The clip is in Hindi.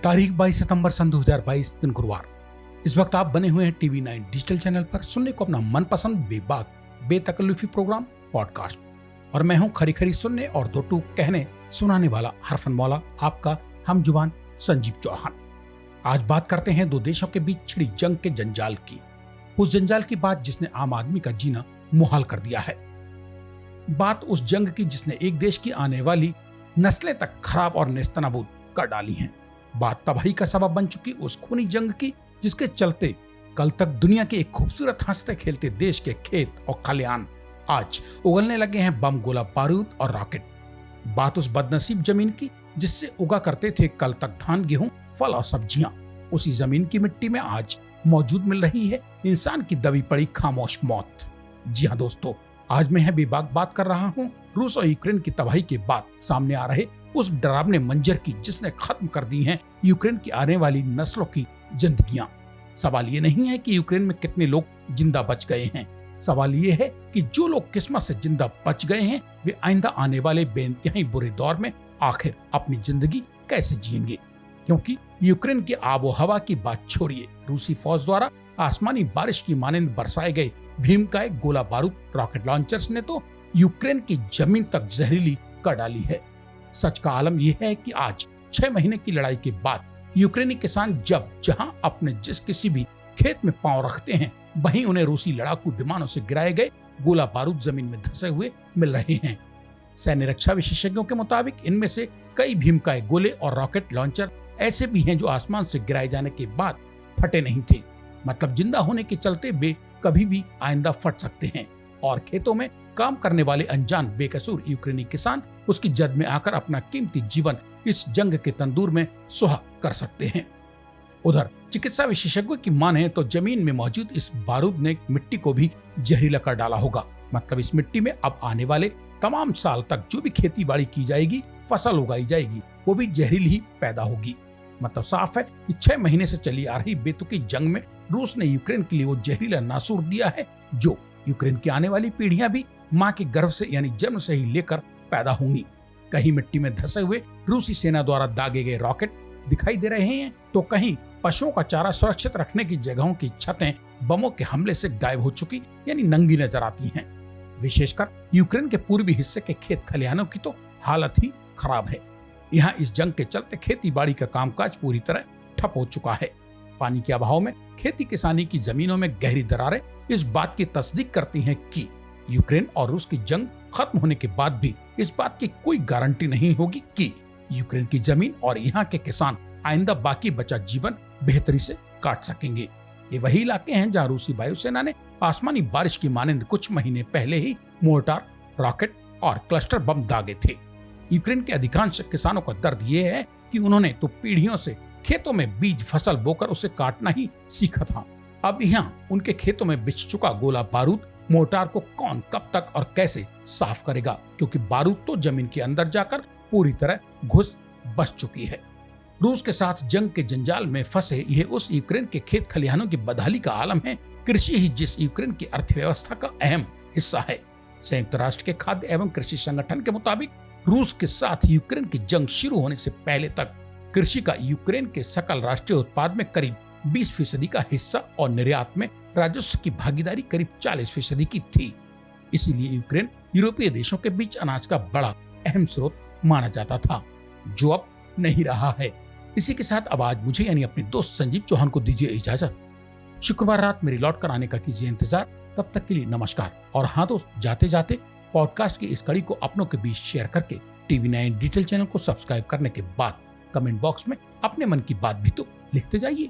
तारीख 22 सितंबर सन 2022 दिन गुरुवार। इस वक्त आप बने हुए हैं टीवी 9 डिजिटल चैनल पर सुनने को अपना मनपसंद बेबाक बेतकल्लुफी प्रोग्राम पॉडकास्ट। और मैं हूं खरी खरी सुनने और दो टूक कहने सुनाने वाला हरफन मौला, आपका हम जुबान संजीव चौहान। आज बात करते हैं दो देशों के बीच छिड़ी जंग के जंजाल की, उस जंजाल की बात जिसने आम आदमी का जीना मुहाल कर दिया है। बात उस जंग की जिसने एक देश की आने वाली नस्लें तक खराब और नेस्तनाबूद कर डाली हैं। बात तबाही का सबब बन चुकी उस खूनी जंग की जिसके चलते कल तक दुनिया के एक खूबसूरत हंसते खेलते देश के खेत और खलिहान आज उगलने लगे हैं बम, गोला बारूद और रॉकेट। बात उस बदनसीब जमीन की जिससे उगा करते थे कल तक धान, गेहूं, फल और सब्जियां। उसी जमीन की मिट्टी में आज मौजूद मिल रही है इंसान की दबी पड़ी खामोश मौत। जी हाँ दोस्तों, आज मैं बेबाक बात कर रहा हूँ रूस और यूक्रेन की तबाही के बाद सामने आ रहे उस डरावने मंजर की जिसने खत्म कर दी हैं यूक्रेन की आने वाली नस्लों की जिंदगियां। सवाल ये नहीं है कि यूक्रेन में कितने लोग जिंदा बच गए हैं, सवाल ये है कि जो लोग किस्मत से जिंदा बच गए हैं वे आइंदा आने वाले बेइंतहाई बुरे दौर में आखिर अपनी जिंदगी कैसे जिएंगे। क्योंकि यूक्रेन की आबो हवा की बात छोड़िए, रूसी फौज द्वारा आसमानी बारिश की मानंद बरसाए गए भीमकाय गोला बारूद रॉकेट लॉन्चर्स ने तो यूक्रेन की जमीन तक जहरीली कर डाली है। सच का आलम यह है कि आज 6 महीने की लड़ाई के बाद यूक्रेनी किसान जब जहां अपने जिस किसी भी खेत में पांव रखते हैं वहीं उन्हें रूसी लड़ाकू विमानों से गिराए गए गोला बारूद जमीन में धंसे हुए मिल रहे हैं। सैन्य रक्षा विशेषज्ञों के मुताबिक इनमें से कई भीमकाय गोले और रॉकेट लॉन्चर ऐसे भी हैं जो आसमान से गिराए जाने के बाद फटे नहीं थे, मतलब जिंदा होने के चलते वे कभी भी आइंदा फट सकते हैं। और खेतों में काम करने वाले अनजान बेकसूर यूक्रेनी किसान उसकी जद में आकर अपना कीमती जीवन इस जंग के तंदूर में सुहा कर सकते हैं। उधर चिकित्सा विशेषज्ञों की माने तो जमीन में मौजूद इस बारूद ने मिट्टी को भी जहरीला कर डाला होगा। मतलब इस मिट्टी में अब आने वाले तमाम साल तक जो भी खेती बाड़ी की जाएगी, फसल उगाई जाएगी, वो भी जहरीली ही पैदा होगी। मतलब साफ है कि 6 महीने से चली आ रही बेतुकी जंग में रूस ने यूक्रेन के लिए वो जहरीला नासूर दिया है जो यूक्रेन की आने वाली पीढ़ियां भी मां के गर्भ से यानी जन्म से ही लेकर पैदा होंगी। कहीं मिट्टी में धंसे हुए रूसी सेना द्वारा दागे गए रॉकेट दिखाई दे रहे हैं तो कहीं पशुओं का चारा सुरक्षित रखने की जगहों की छतें बमों के हमले से गायब हो चुकी यानी नंगी नजर आती हैं। विशेषकर यूक्रेन के पूर्वी हिस्से के खेत खलिहानों की तो हालत ही खराब है। यहाँ इस जंग के चलते खेती बाड़ी का कामकाज पूरी तरह ठप हो चुका है। पानी के अभाव में खेती किसानी की जमीनों में गहरी दरारें इस बात की तस्दीक करती हैं कि यूक्रेन और रूस की जंग खत्म होने के बाद भी इस बात की कोई गारंटी नहीं होगी कि यूक्रेन की जमीन और यहाँ के किसान आइंदा बाकी बचा जीवन बेहतरी से काट सकेंगे। ये वही इलाके हैं जहाँ रूसी वायुसेना ने आसमानी बारिश की मानंद कुछ महीने पहले ही मोर्टार, रॉकेट और क्लस्टर बम दागे थे। यूक्रेन के अधिकांश किसानों का दर्द ये है कि उन्होंने तो पीढ़ियों से खेतों में बीज फसल बोकर उसे काटना ही सीखा था। अब यहाँ उनके खेतों में बिछ चुका गोला बारूद मोर्टार को कौन कब तक और कैसे साफ करेगा, क्योंकि बारूद तो जमीन के अंदर जाकर पूरी तरह घुस बस चुकी है। रूस के साथ जंग के जंजाल में फंसे यह उस यूक्रेन के खेत खलिहानों की बदहाली का आलम है। कृषि ही जिस यूक्रेन की अर्थव्यवस्था का अहम हिस्सा है। संयुक्त राष्ट्र के खाद्य एवं कृषि संगठन के मुताबिक रूस के साथ यूक्रेन की जंग शुरू होने से पहले तक कृषि का यूक्रेन के सकल राष्ट्रीय उत्पाद में करीब 20% का हिस्सा और निर्यात में राजस्व की भागीदारी करीब 40% की थी। इसीलिए यूक्रेन यूरोपीय देशों के बीच अनाज का बड़ा अहम स्रोत माना जाता था, जो अब नहीं रहा है। इसी के साथ अब आज मुझे यानी अपने दोस्त संजीव चौहान को दीजिए इजाजत। शुक्रवार रात मेरी लौट कर आने का कीजिए इंतजार। तब तक के लिए नमस्कार। और हाँ दोस्त, जाते जाते पॉडकास्ट की इस कड़ी को अपनों के बीच शेयर करके टीवी 9 डिजिटल चैनल को सब्सक्राइब करने के बाद कमेंट बॉक्स में अपने मन की बात भी तो लिखते जाइए।